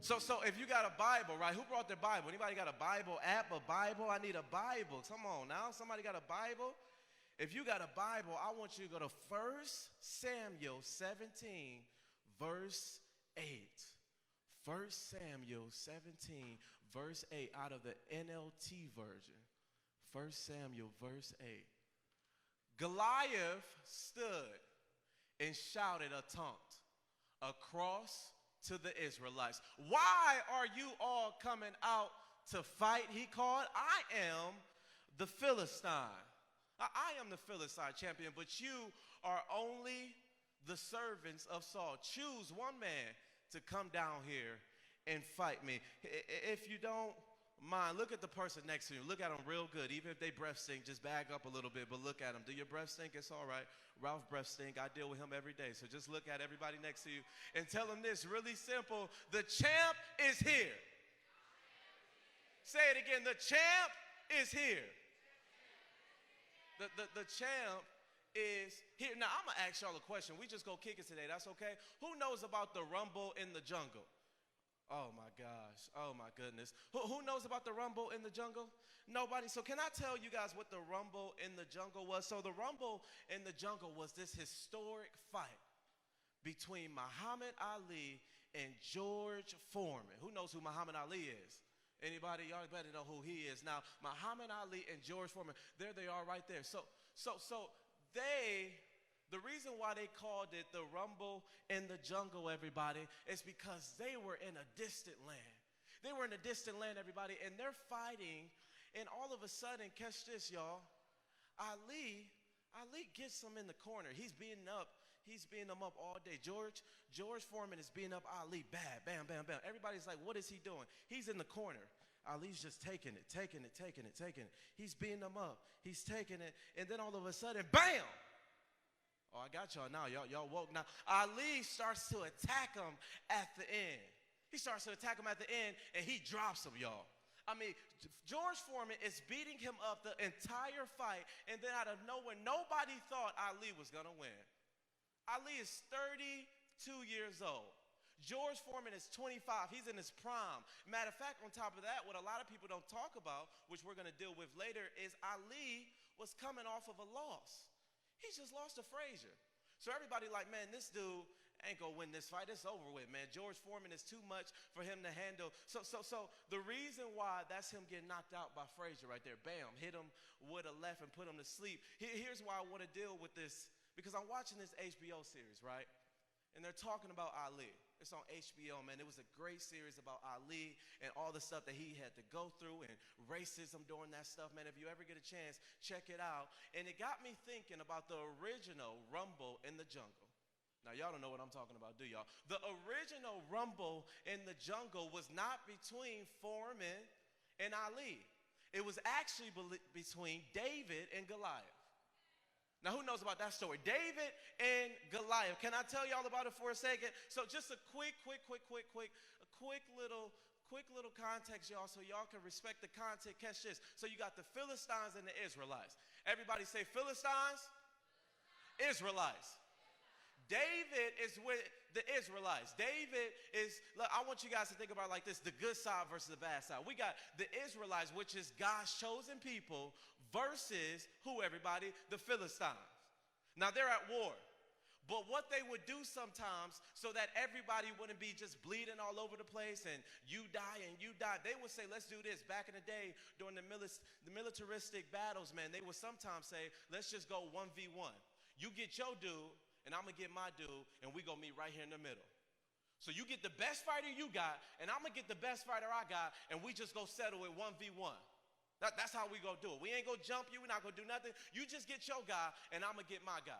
So if you got a Bible, right? Who brought their Bible? Anybody got a Bible app, a Bible? I need a Bible. Come on now. Somebody got a Bible? If you got a Bible, I want you to go to 1 Samuel 17, verse 8. 1 Samuel 17, verse 8 out of the NLT version. 1 Samuel, verse 8. Goliath stood and shouted a taunt across to the Israelites. Why are you all coming out to fight? He called. I am the Philistine. I am the Philistine champion, but you are only the servants of Saul. Choose one man to come down here and fight me. If you don't mind, look at the person next to you. Look at them real good. Even if they breath stink, just bag up a little bit, but look at them. Do your breath stink? It's all right. Ralph breath stink. I deal with him every day. So just look at everybody next to you and tell them this, really simple. The champ is here. Say it again. The champ is here. The champ is here. Now, I'm going to ask y'all a question. We just go kick it today. That's okay? Who knows about the rumble in the jungle? Oh, my gosh. Oh, my goodness. Who knows about the rumble in the jungle? Nobody. So can I tell you guys what the rumble in the jungle was? So the rumble in the jungle was this historic fight between Muhammad Ali and George Foreman. Who knows who Muhammad Ali is? Anybody? Y'all better know who he is. Now, Muhammad Ali and George Foreman, there they are right there. So the reason why they called it the rumble in the jungle, everybody, is because they were in a distant land. They were in a distant land, everybody, and they're fighting, and all of a sudden, catch this, y'all, Ali gets them in the corner. He's beating them up all day. George Foreman is beating up Ali. Bad, bam, bam, bam. Everybody's like, what is he doing? He's in the corner. Ali's just taking it. He's beating them up. He's taking it. And then all of a sudden, bam! Oh, I got y'all now. Y'all woke now. Ali starts to attack him at the end. And he drops him, y'all. I mean, George Foreman is beating him up the entire fight. And then out of nowhere, nobody thought Ali was going to win. Ali is 32 years old. George Foreman is 25. He's in his prime. Matter of fact, on top of that, what a lot of people don't talk about, which we're going to deal with later, is Ali was coming off of a loss. He just lost to Frazier. So everybody like, man, this dude ain't going to win this fight. It's over with, man. George Foreman is too much for him to handle. So the reason why that's him getting knocked out by Frazier right there, bam, hit him with a left and put him to sleep. Here's why I want to deal with this. Because I'm watching this HBO series, right? And they're talking about Ali. It's on HBO, man. It was a great series about Ali and all the stuff that he had to go through and racism during that stuff, man. If you ever get a chance, check it out. And it got me thinking about the original Rumble in the Jungle. Now, y'all don't know what I'm talking about, do y'all? The original Rumble in the Jungle was not between Foreman and Ali. It was actually between David and Goliath. Now, who knows about that story? David and Goliath. Can I tell y'all about it for a second? So just a quick little context, y'all, so y'all can respect the content. Catch this. So you got the Philistines and the Israelites. Everybody say Philistines, Israelites. David is with the Israelites. David is, look, I want you guys to think about it like this, the good side versus the bad side. We got the Israelites, which is God's chosen people, versus who, everybody? The Philistines. Now, they're at war. But what they would do sometimes so that everybody wouldn't be just bleeding all over the place and you die, they would say, let's do this. Back in the day, during the militaristic battles, man, they would sometimes say, let's just go 1v1. You get your dude, and I'm going to get my dude, and we going to meet right here in the middle. So you get the best fighter you got, and I'm going to get the best fighter I got, and we just go settle it 1v1. That's how we going to do it. We ain't going to jump you. We're not going to do nothing. You just get your guy, and I'm going to get my guy.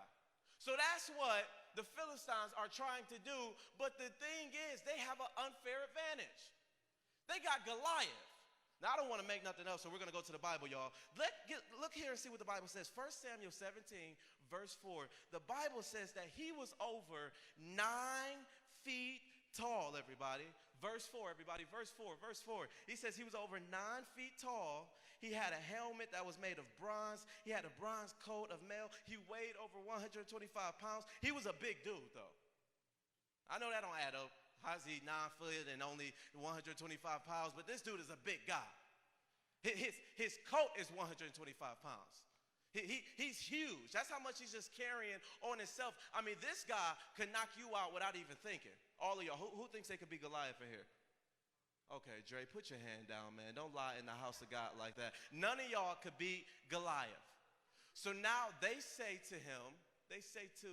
So that's what the Philistines are trying to do, but the thing is, they have an unfair advantage. They got Goliath. Now, I don't want to make nothing else, so we're going to go to the Bible, y'all. Look here and see what the Bible says. 1 Samuel 17, verse 4. The Bible says that he was over 9 feet tall, everybody. Verse 4, everybody. Verse 4. He says he was over 9 feet tall. He had a helmet that was made of bronze. He had a bronze coat of mail. He weighed over 125 pounds. He was a big dude, though. I know that don't add up. How's he 9 foot and only 125 pounds? But this dude is a big guy. His coat is 125 pounds. He's huge. That's how much he's just carrying on himself. I mean, this guy could knock you out without even thinking. All of y'all, who thinks they could be Goliath in here? Okay, Dre, put your hand down, man. Don't lie in the house of God like that. None of y'all could beat Goliath. So now they say to him, they say to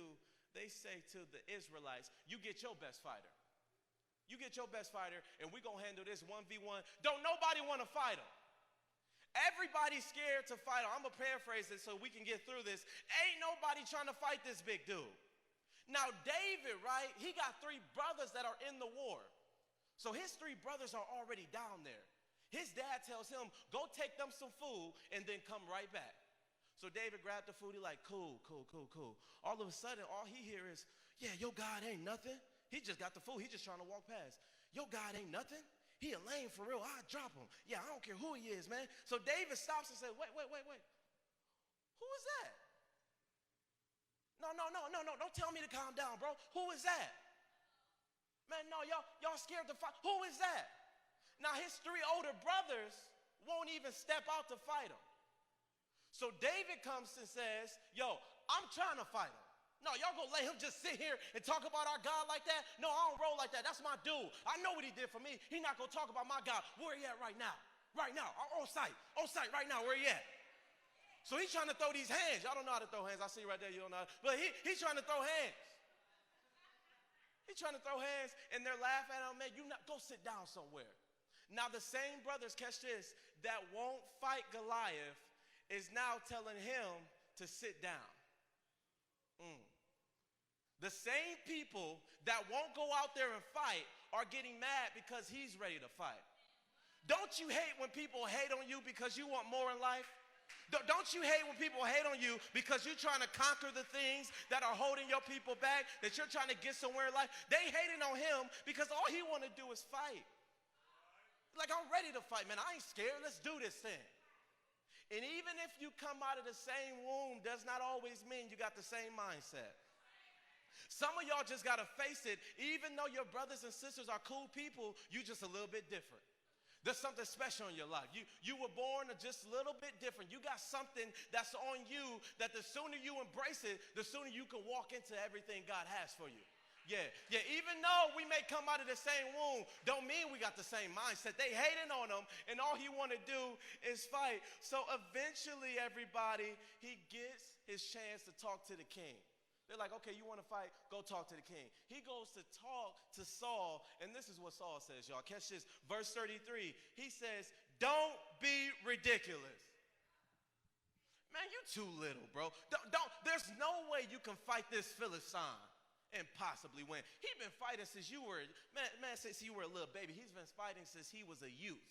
the Israelites, you get your best fighter. You get your best fighter, and we're going to handle this 1v1. Don't nobody want to fight him. Everybody's scared to fight him. I'm going to paraphrase it so we can get through this. Ain't nobody trying to fight this big dude. Now, David, right, he got 3 brothers that are in the war. So his 3 brothers are already down there. His dad tells him, go take them some food and then come right back. So David grabbed the food. He like, cool. All of a sudden, all he hears is, yeah, your God ain't nothing. He just got the food. He just trying to walk past. Your God ain't nothing. He a lame for real. I'll drop him. Yeah, I don't care who he is, man. So David stops and says, wait. Who is that? No. Don't tell me to calm down, bro. Who is that? Man, no, y'all scared to fight. Who is that? Now, his 3 older brothers won't even step out to fight him. So David comes and says, yo, I'm trying to fight him. No, y'all gonna let him just sit here and talk about our God like that? No, I don't roll like that. That's my dude. I know what he did for me. He not gonna talk about my God. Where he at right now? Right now, on site right now. Where he at? So he's trying to throw these hands. Y'all don't know how to throw hands. I see right there, you don't know how to, but he's trying to throw hands. He's trying to throw hands, and they're laughing at him. Man, go sit down somewhere. Now the same brothers, catch this, that won't fight Goliath is now telling him to sit down. The same people that won't go out there and fight are getting mad because he's ready to fight. Don't you hate when people hate on you because you want more in life? Don't you hate when people hate on you because you're trying to conquer the things that are holding your people back, that you're trying to get somewhere in life? They hating on him because all he want to do is fight. Like, I'm ready to fight, man. I ain't scared. Let's do this thing. And even if you come out of the same womb, does not always mean you got the same mindset. Some of y'all just got to face it. Even though your brothers and sisters are cool people, you just a little bit different. There's something special in your life. You were born just a little bit different. You got something that's on you that the sooner you embrace it, the sooner you can walk into everything God has for you. Yeah, even though we may come out of the same womb, don't mean we got the same mindset. They hating on him, and all he want to do is fight. So eventually, everybody, he gets his chance to talk to the king. They're like, okay, you want to fight? Go talk to the king. He goes to talk to Saul, and this is what Saul says, y'all. Catch this. Verse 33, he says, don't be ridiculous. Man, you too little, bro. There's no way you can fight this Philistine and possibly win. He's been fighting since you were, since you were a little baby. He's been fighting since he was a youth.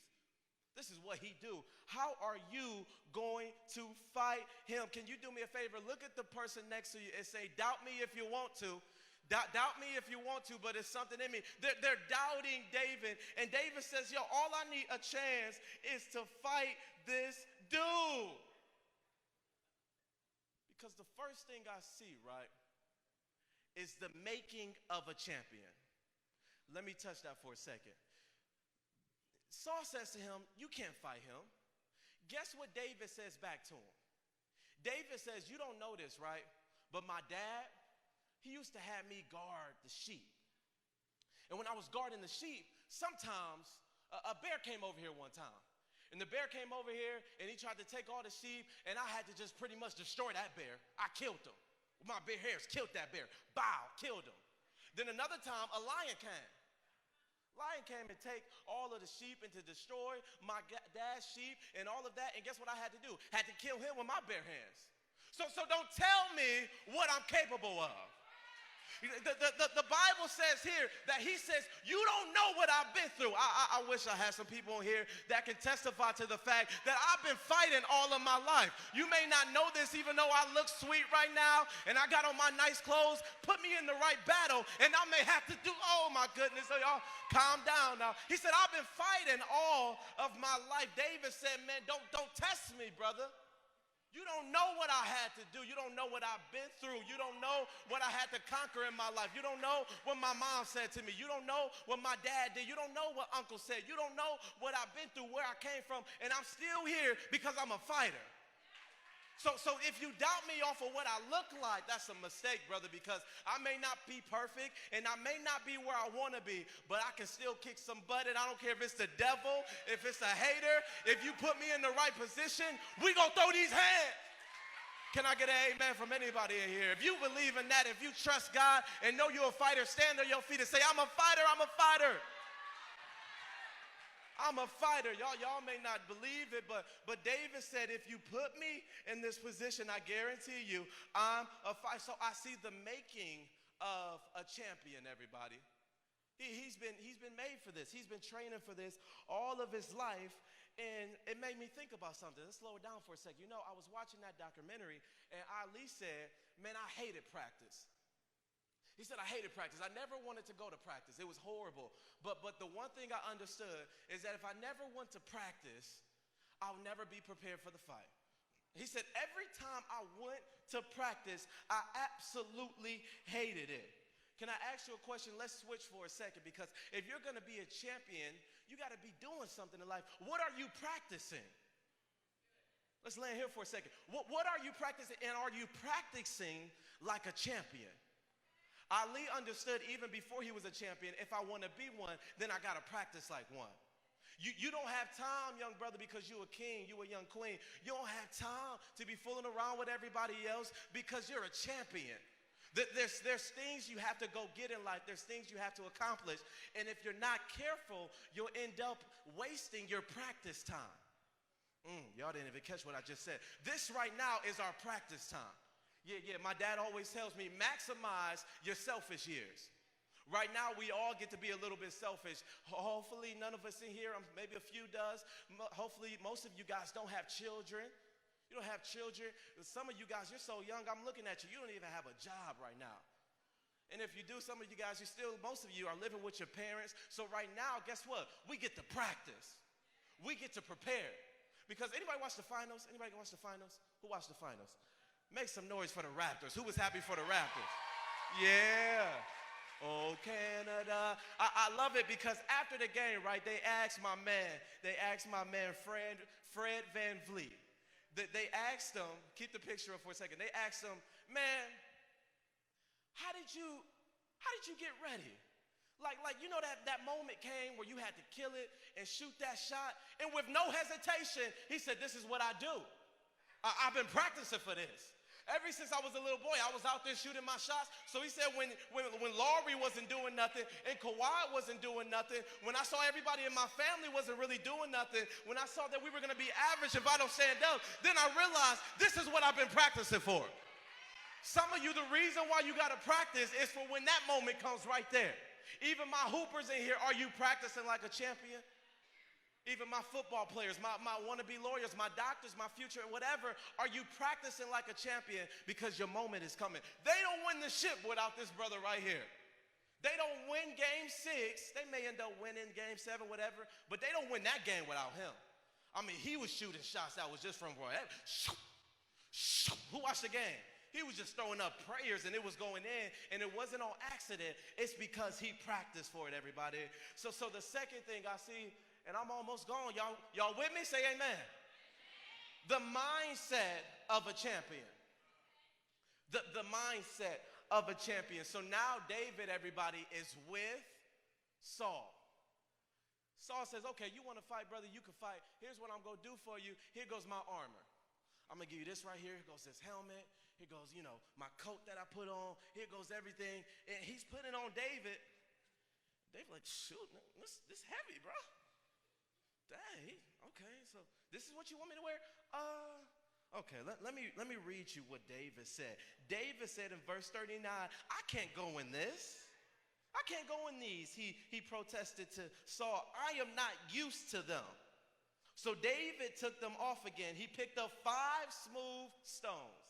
This is what he do. How are you going to fight him? Can you do me a favor? Look at the person next to you and say, doubt me if you want to. Doubt me if you want to, but it's something in me. They're doubting David. And David says, yo, all I need a chance is to fight this dude. Because the first thing I see, right, is the making of a champion. Let me touch that for a second. Saul says to him, you can't fight him. Guess what David says back to him? David says, you don't know this, right? But my dad, he used to have me guard the sheep. And when I was guarding the sheep, sometimes a bear came over here one time. And the bear came over here, and he tried to take all the sheep, and I had to just pretty much destroy that bear. I killed him. With my bare hairs, killed that bear. Bow, killed him. Then another time, a lion came. Lion came and take all of the sheep and to destroy my dad's sheep and all of that. And guess what I had to do? Had to kill him with my bare hands. So don't tell me what I'm capable of. The Bible says here that he says, you don't know what I've been through. I wish I had some people in here that can testify to the fact that I've been fighting all of my life. You may not know this even though I look sweet right now and I got on my nice clothes. Put me in the right battle and I may have to do, oh my goodness, so y'all calm down now. He said, I've been fighting all of my life. David said, man, don't test me, brother. You don't know what I had to do. You don't know what I've been through. You don't know what I had to conquer in my life. You don't know what my mom said to me. You don't know what my dad did. You don't know what uncle said. You don't know what I've been through, where I came from, and I'm still here because I'm a fighter. So if you doubt me off of what I look like, that's a mistake, brother, because I may not be perfect and I may not be where I want to be, but I can still kick some butt, and I don't care if it's the devil, if it's a hater. If you put me in the right position, we gonna throw these hands. Can I get an amen from anybody in here? If you believe in that, if you trust God and know you're a fighter, stand on your feet and say, I'm a fighter, I'm a fighter. I'm a fighter. Y'all may not believe it, but David said, if you put me in this position, I guarantee you I'm a fighter. So I see the making of a champion, everybody. He's been made for this. He's been training for this all of his life, and it made me think about something. Let's slow it down for a second. You know, I was watching that documentary, and Ali said, man, I hated practice. He said, I hated practice. I never wanted to go to practice. It was horrible. But the one thing I understood is that if I never went to practice, I'll never be prepared for the fight. He said, every time I went to practice, I absolutely hated it. Can I ask you a question? Let's switch for a second, because if you're going to be a champion, you got to be doing something in life. What are you practicing? Let's land here for a second. What are you practicing, and are you practicing like a champion? Ali understood even before he was a champion, if I want to be one, then I got to practice like one. You don't have time, young brother, because you're a king, you're a young queen. You don't have time to be fooling around with everybody else because you're a champion. There's things you have to go get in life. There's things you have to accomplish. And if you're not careful, you'll end up wasting your practice time. Y'all didn't even catch what I just said. This right now is our practice time. Yeah, my dad always tells me, maximize your selfish years. Right now, we all get to be a little bit selfish. Hopefully, none of us in here, maybe a few does. Hopefully, most of you guys don't have children. You don't have children. Some of you guys, you're so young, I'm looking at you. You don't even have a job right now. And if you do, some of you guys, most of you are living with your parents. So right now, guess what? We get to practice. We get to prepare. Because anybody watch the finals? Anybody watch the finals? Who watched the finals? Make some noise for the Raptors. Who was happy for the Raptors? Yeah. Oh, Canada. I love it because after the game, right, they asked my man Fred Van Vliet. They asked him, keep the picture up for a second. They asked him, man, how did you get ready? Like you know that moment came where you had to kill it and shoot that shot, and with no hesitation, he said, this is what I do. I've been practicing for this. Ever since I was a little boy, I was out there shooting my shots. So he said when Laurie wasn't doing nothing and Kawhi wasn't doing nothing, when I saw everybody in my family wasn't really doing nothing, when I saw that we were going to be average if I don't stand up, then I realized this is what I've been practicing for. Some of you, the reason why you got to practice is for when that moment comes right there. Even my hoopers in here, are you practicing like a champion? Even my football players, my wannabe lawyers, my doctors, my future, whatever, are you practicing like a champion because your moment is coming? They don't win the ship without this brother right here. They don't win game 6. They may end up winning game 7, whatever, but they don't win that game without him. I mean, he was shooting shots that was just from wherever. Who watched the game? He was just throwing up prayers and it was going in, and it wasn't on accident. It's because he practiced for it, everybody. So the second thing I see, and I'm almost gone. Y'all with me? Say amen. The mindset of a champion. The mindset of a champion. So now David, everybody, is with Saul. Saul says, okay, you want to fight, brother? You can fight. Here's what I'm going to do for you. Here goes my armor. I'm going to give you this right here. Here goes this helmet. Here goes, my coat that I put on. Here goes everything. And he's putting on David. David like, shoot, this heavy, bro. Dang, okay, so this is what you want me to wear? Okay, let me read you what David said. David said in verse 39, I can't go in this. I can't go in these. He protested to Saul, I am not used to them. So David took them off again. He picked up 5 smooth stones.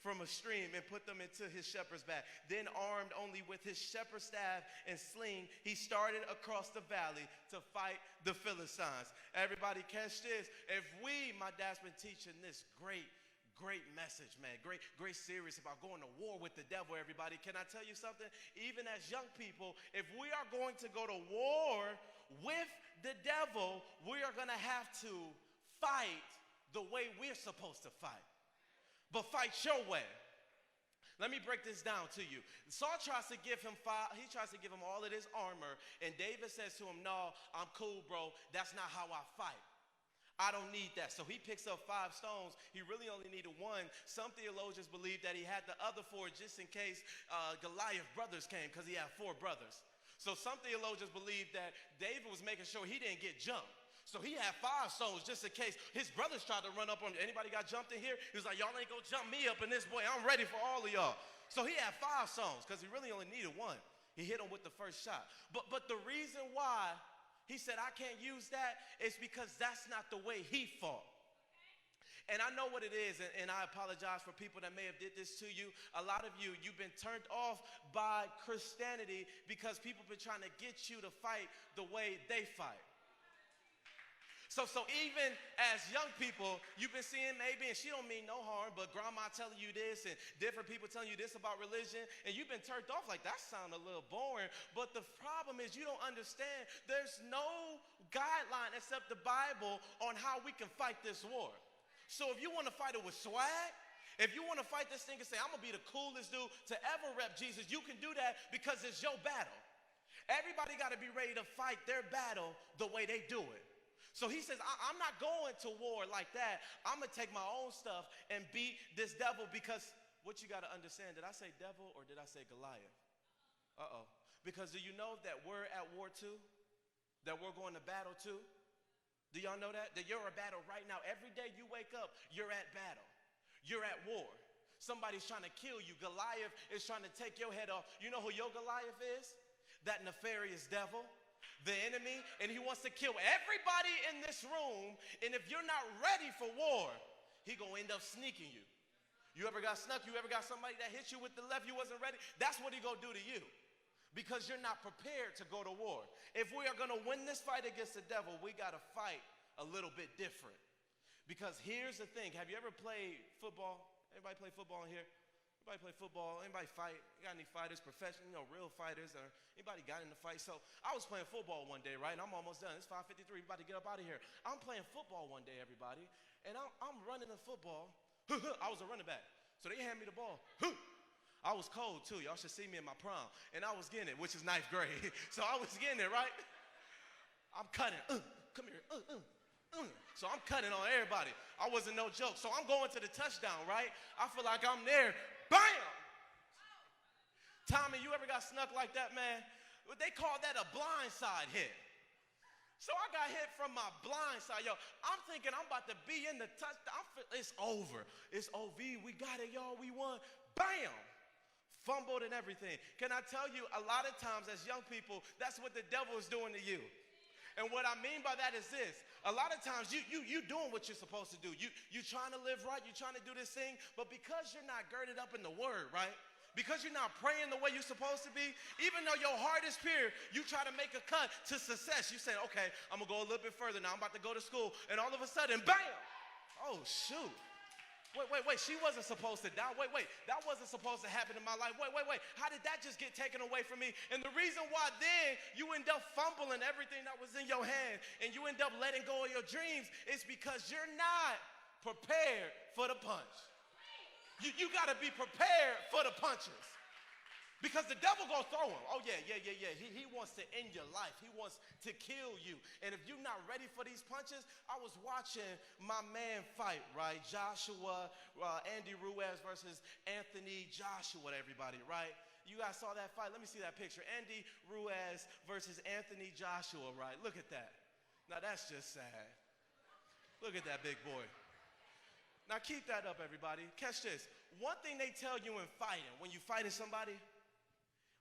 from a stream and put them into his shepherd's bag. Then, armed only with his shepherd's staff and sling, he started across the valley to fight the Philistines. Everybody catch this. My dad's been teaching this great message, man. Great series about going to war with the devil, everybody. Can I tell you something? Even as young people, if we are going to go to war with the devil, we are going to have to fight the way we're supposed to fight. But fight your way. Let me break this down to you. Saul tries to give him all of this armor, and David says to him, no, I'm cool, bro. That's not how I fight. I don't need that. So he picks up 5 stones. He really only needed 1. Some theologians believe that he had the other 4 just in case Goliath's brothers came, because he had 4 brothers. So some theologians believe that David was making sure he didn't get jumped. So he had 5 stones just in case his brothers tried to run up on him. Anybody got jumped in here? He was like, y'all ain't gonna jump me up in this boy. I'm ready for all of y'all. So he had 5 stones because he really only needed 1. He hit him with the first shot. But the reason why he said, I can't use that, is because that's not the way he fought. And I know what it is, and I apologize for people that may have did this to you. A lot of you've been turned off by Christianity because people have been trying to get you to fight the way they fight. So even as young people, you've been seeing maybe, and she don't mean no harm, but grandma telling you this and different people telling you this about religion, and you've been turned off like, that sounds a little boring. But the problem is you don't understand there's no guideline except the Bible on how we can fight this war. So if you want to fight it with swag, if you want to fight this thing and say, I'm going to be the coolest dude to ever rep Jesus, you can do that because it's your battle. Everybody got to be ready to fight their battle the way they do it. So he says, I'm not going to war like that. I'm going to take my own stuff and beat this devil, because what you got to understand, did I say devil or did I say Goliath? Because do you know that we're at war too? That we're going to battle too? Do y'all know that? That you're at battle right now. Every day you wake up, you're at battle. You're at war. Somebody's trying to kill you. Goliath is trying to take your head off. You know who your Goliath is? That nefarious devil. The enemy, and he wants to kill everybody in this room. And if you're not ready for war, he gonna end up sneaking you. You ever got snuck? You ever got somebody that hit you with the left, you wasn't ready? That's what he gonna do to you, because you're not prepared to go to war. If we are gonna win this fight against the devil, we gotta fight a little bit different. Because here's the thing, have you ever played football? Anybody play football in here? Anybody play football? Anybody fight? You got any fighters, professional, real fighters? Or anybody got in the fight? So I was playing football one day, right? And I'm almost done. It's 5:53. We about to get up out of here. I'm playing football one day, everybody. And I'm running the football. I was a running back. So they hand me the ball. I was cold, too. Y'all should see me in my prom. And I was getting it, which is 9th grade. So I was getting it, right? I'm cutting. Come here. So I'm cutting on everybody. I wasn't no joke. So I'm going to the touchdown, right? I feel like I'm there. Bam! Tommy, you ever got snuck like that, man? They call that a blindside hit. So I got hit from my blind side. Yo, I'm thinking I'm about to be in the touchdown. It's over. It's OV. We got it, y'all. We won. Bam! Fumbled and everything. Can I tell you, a lot of times as young people, that's what the devil is doing to you. And what I mean by that is this. A lot of times you doing what you're supposed to do. You trying to live right. You're trying to do this thing. But because you're not girded up in the word, right? Because you're not praying the way you're supposed to be, even though your heart is pure, you try to make a cut to success. You say, okay, I'm going to go a little bit further now. I'm about to go to school. And all of a sudden, bam! Oh, shoot. Wait, she wasn't supposed to die. Wait, that wasn't supposed to happen in my life. Wait, how did that just get taken away from me? And the reason why then you end up fumbling everything that was in your hand and you end up letting go of your dreams is because you're not prepared for the punch. You got to be prepared for the punches. Because the devil gonna throw him. Oh, yeah. He wants to end your life. He wants to kill you. And if you're not ready for these punches, I was watching my man fight, right? Joshua, Andy Ruiz versus Anthony Joshua, everybody, right? You guys saw that fight? Let me see that picture. Andy Ruiz versus Anthony Joshua, right? Look at that. Now, that's just sad. Look at that big boy. Now, keep that up, everybody. Catch this. One thing they tell you in fighting, when you fighting somebody,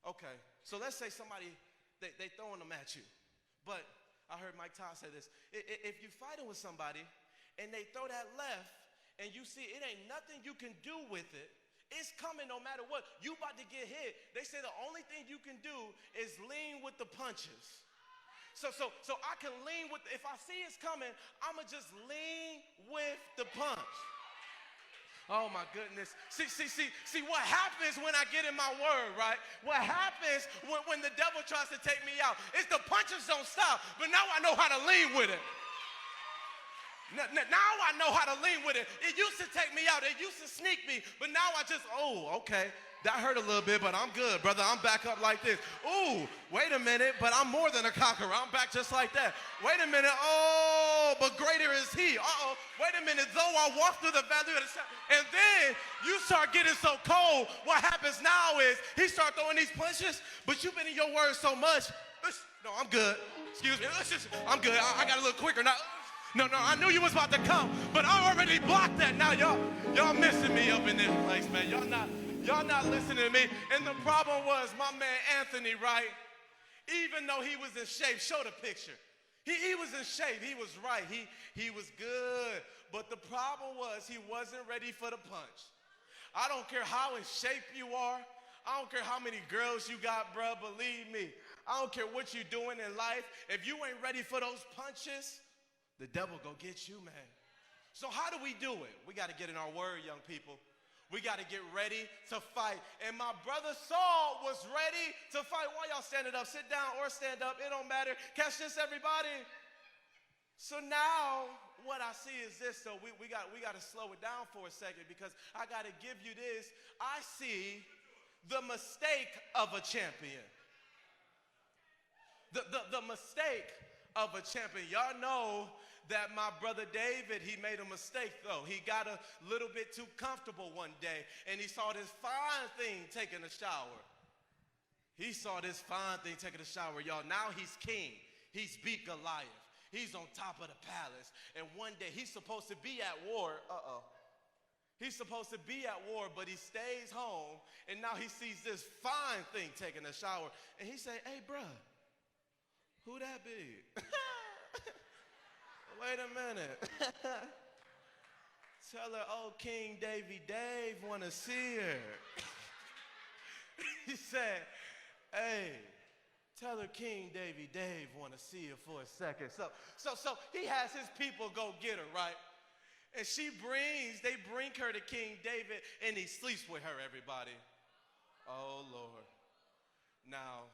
okay, so let's say somebody, they throwing them at you. But I heard Mike Todd say this. If you fighting with somebody and they throw that left and you see it ain't nothing you can do with it, It's coming no matter what. You about to get hit. They say the only thing you can do is lean with the punches. So I can lean with, if I see it's coming, I'm going to just lean with the punch. Oh my goodness. See what happens when I get in my word, right? What happens when the devil tries to take me out is the punches don't stop, but now I know how to lean with it. Now I know how to lean with it. It used to take me out. It used to sneak me. But now I just, okay. That hurt a little bit, but I'm good, brother. I'm back up like this. Ooh, wait a minute, but I'm more than a conqueror. I'm back just like that. Wait a minute. Oh, but greater is he. Uh-oh. Wait a minute. Though I walk through the valley of the shadow. And then you start getting so cold. What happens now is he start throwing these punches, but you've been in your word so much. No, I'm good. Excuse me. I'm good. I got a little quicker now. No, I knew you was about to come, but I already blocked that. Now y'all missing me up in this place, man. Y'all not listening to me. And the problem was my man Anthony, right? Even though he was in shape, show the picture. He was in shape. He was right. He was good. But the problem was he wasn't ready for the punch. I don't care how in shape you are. I don't care how many girls you got, bro. Believe me. I don't care what you're doing in life. If you ain't ready for those punches, the devil go get you, man. So how do we do it? We got to get in our word, young people. We got to get ready to fight. And my brother Saul was ready to fight. Why y'all standing up? Sit down or stand up. It don't matter. Catch this, everybody. So now what I see is this. So we got to slow it down for a second because I got to give you this. I see the mistake of a champion. The mistake of a champion. Y'all know that my brother David, he made a mistake though. He got a little bit too comfortable one day and he saw this fine thing taking a shower. He saw this fine thing taking a shower, y'all. Now he's king. He's beat Goliath. He's on top of the palace. And one day he's supposed to be at war. He's supposed to be at war, but he stays home and now he sees this fine thing taking a shower. And he say, hey, bruh, who that be? Wait a minute. Tell her, oh, King Davy Dave want to see her. He said, hey, tell her King Davy Dave want to see her for a second. So he has his people go get her, right? And they bring her to King David, and he sleeps with her, everybody. Oh, Lord. Now,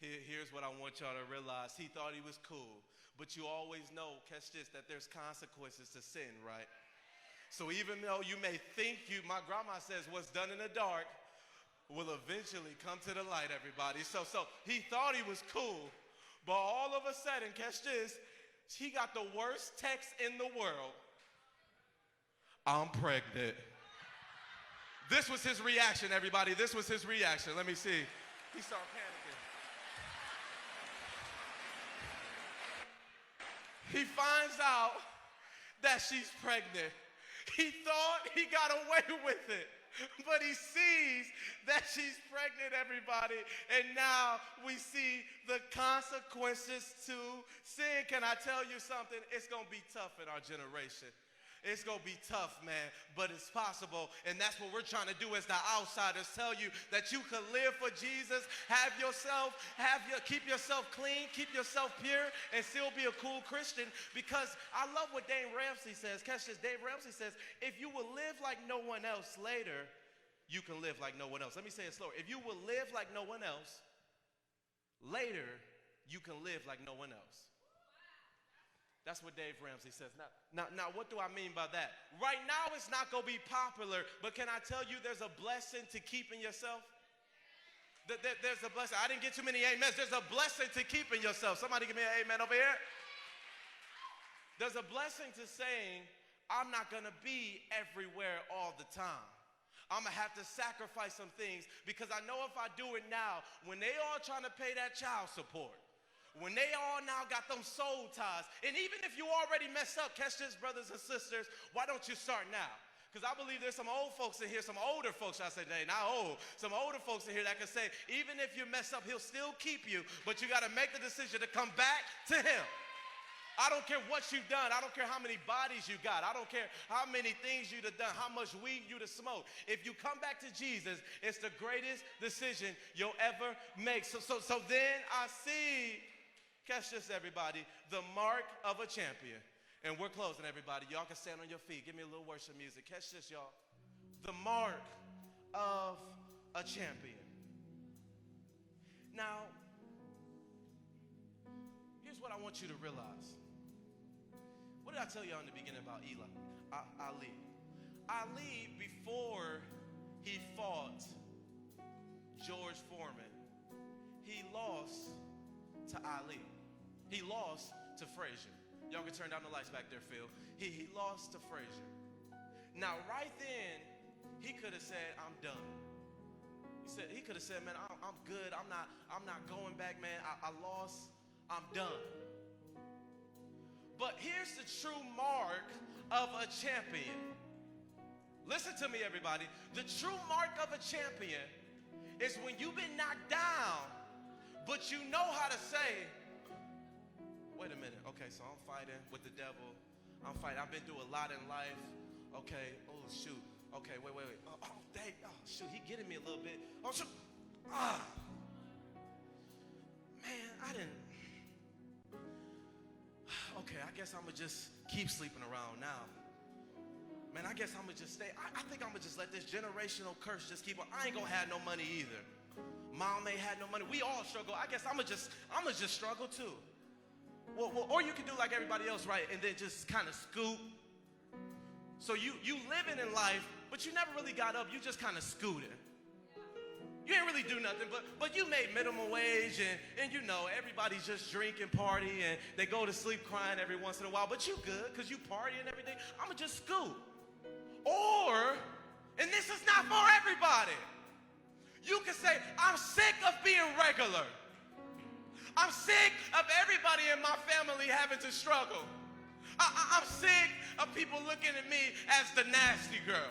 here's what I want y'all to realize. He thought he was cool. But you always know, catch this, that there's consequences to sin, right? So even though you may think my grandma says what's done in the dark will eventually come to the light, everybody. So he thought he was cool, but all of a sudden, catch this, he got the worst text in the world. I'm pregnant. This was his reaction, everybody. This was his reaction. Let me see. He started panicking. He finds out that she's pregnant. He thought he got away with it, but he sees that she's pregnant, everybody. And now we see the consequences to sin. Can I tell you something? It's going to be tough in our generation. It's going to be tough, man, but it's possible. And that's what we're trying to do as the outsiders, tell you that you can live for Jesus, keep yourself clean, keep yourself pure, and still be a cool Christian. Because I love what Dave Ramsey says. Catch this. Dave Ramsey says, if you will live like no one else later, you can live like no one else. Let me say it slower. If you will live like no one else, later, you can live like no one else. That's what Dave Ramsey says. Now, what do I mean by that? Right now, it's not going to be popular, but can I tell you there's a blessing to keeping yourself? There's a blessing. I didn't get too many amens. There's a blessing to keeping yourself. Somebody give me an amen over here. There's a blessing to saying, I'm not going to be everywhere all the time. I'm going to have to sacrifice some things because I know if I do it now, when they all trying to pay that child support, when they all now got them soul ties, and even if you already messed up, catch this, brothers and sisters, why don't you start now? Because I believe there's some old folks in here, some older folks, I say, not old, some older folks in here that can say, even if you mess up, he'll still keep you, but you got to make the decision to come back to him. I don't care what you've done. I don't care how many bodies you got. I don't care how many things you've done, how much weed you've smoked. If you come back to Jesus, it's the greatest decision you'll ever make. So then I see, catch this, everybody, the mark of a champion. And we're closing, everybody. Y'all can stand on your feet. Give me a little worship music. Catch this, y'all. The mark of a champion. Now, here's what I want you to realize. What did I tell y'all in the beginning about Ali? Ali, before he fought George Foreman, he lost to Ali. He lost to Frazier. Y'all can turn down the lights back there, Phil. He lost to Frazier. Now, right then, he could have said, I'm done. He could have said, man, I'm good. I'm not going back, man. I lost. I'm done. But here's the true mark of a champion. Listen to me, everybody. The true mark of a champion is when you've been knocked down, but you know how to say, wait a minute. Okay, so I'm fighting with the devil. I'm fighting. I've been through a lot in life. Okay. Oh, shoot. Okay, wait. Oh, dang. Oh, shoot. He getting me a little bit. Oh, shoot. Man, I didn't. Okay, I guess I'm going to just keep sleeping around now. Man, I guess I'm going to just stay. I think I'm going to just let this generational curse just keep on. I ain't going to have no money either. Mom ain't had no money. We all struggle. I guess I'm going to just struggle too. Well, or you can do like everybody else, right? And then just kind of scoot. So you living in life, but you never really got up. You just kind of scooted. You ain't really do nothing, but you made minimum wage, and you know, everybody's just drinking, party, and they go to sleep crying every once in a while, but you good, because you party and everything. I'm going to just scoot. Or, and this is not for everybody, you can say, I'm sick of being regular. I'm sick of everybody in my family having to struggle. I'm sick of people looking at me as the nasty girl.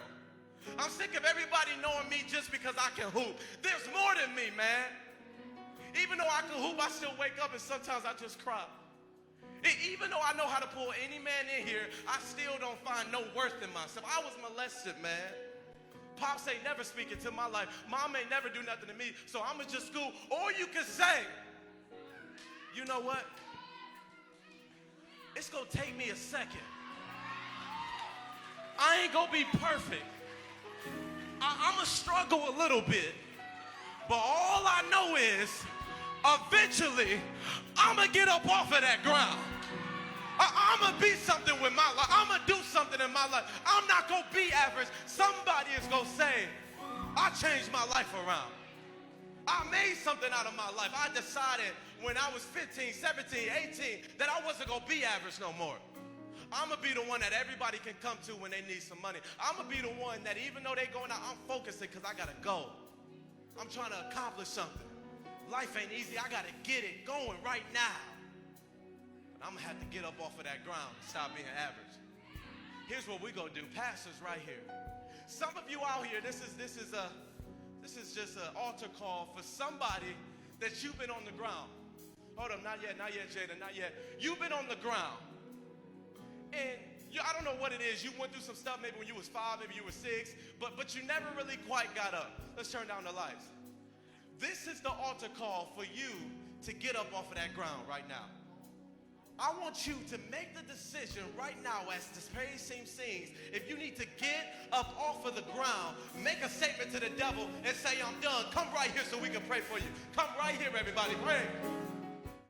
I'm sick of everybody knowing me just because I can hoop. There's more than me, man. Even though I can hoop, I still wake up and sometimes I just cry. Even though I know how to pull any man in here, I still don't find no worth in myself. I was molested, man. Pops ain't never speak into my life. Mom ain't never do nothing to me, so I'm going to just school. Or you can say, you know what? It's going to take me a second. I ain't going to be perfect. I'm going to struggle a little bit. But all I know is, eventually, I'm going to get up off of that ground. I'm going to be something with my life. I'm going to do something in my life. I'm not going to be average. Somebody is going to say, I changed my life around. I made something out of my life. I decided when I was 15, 17, 18 that I wasn't going to be average no more. I'm going to be the one that everybody can come to when they need some money. I'm going to be the one that even though they going out, I'm focusing because I got to go. I'm trying to accomplish something. Life ain't easy. I got to get it going right now. But I'm going to have to get up off of that ground and stop being average. Here's what we're going to do. Pastors right here. Some of you out here, this is just an altar call for somebody that you've been on the ground. Hold up, not yet, Jada, not yet. You've been on the ground. And I don't know what it is. You went through some stuff maybe when you was 5, maybe you were 6, but you never really quite got up. Let's turn down the lights. This is the altar call for you to get up off of that ground right now. I want you to make the decision right now as this praise team sings. If you need to get up off of the ground, make a statement to the devil and say, I'm done. Come right here so we can pray for you. Come right here, everybody. Pray.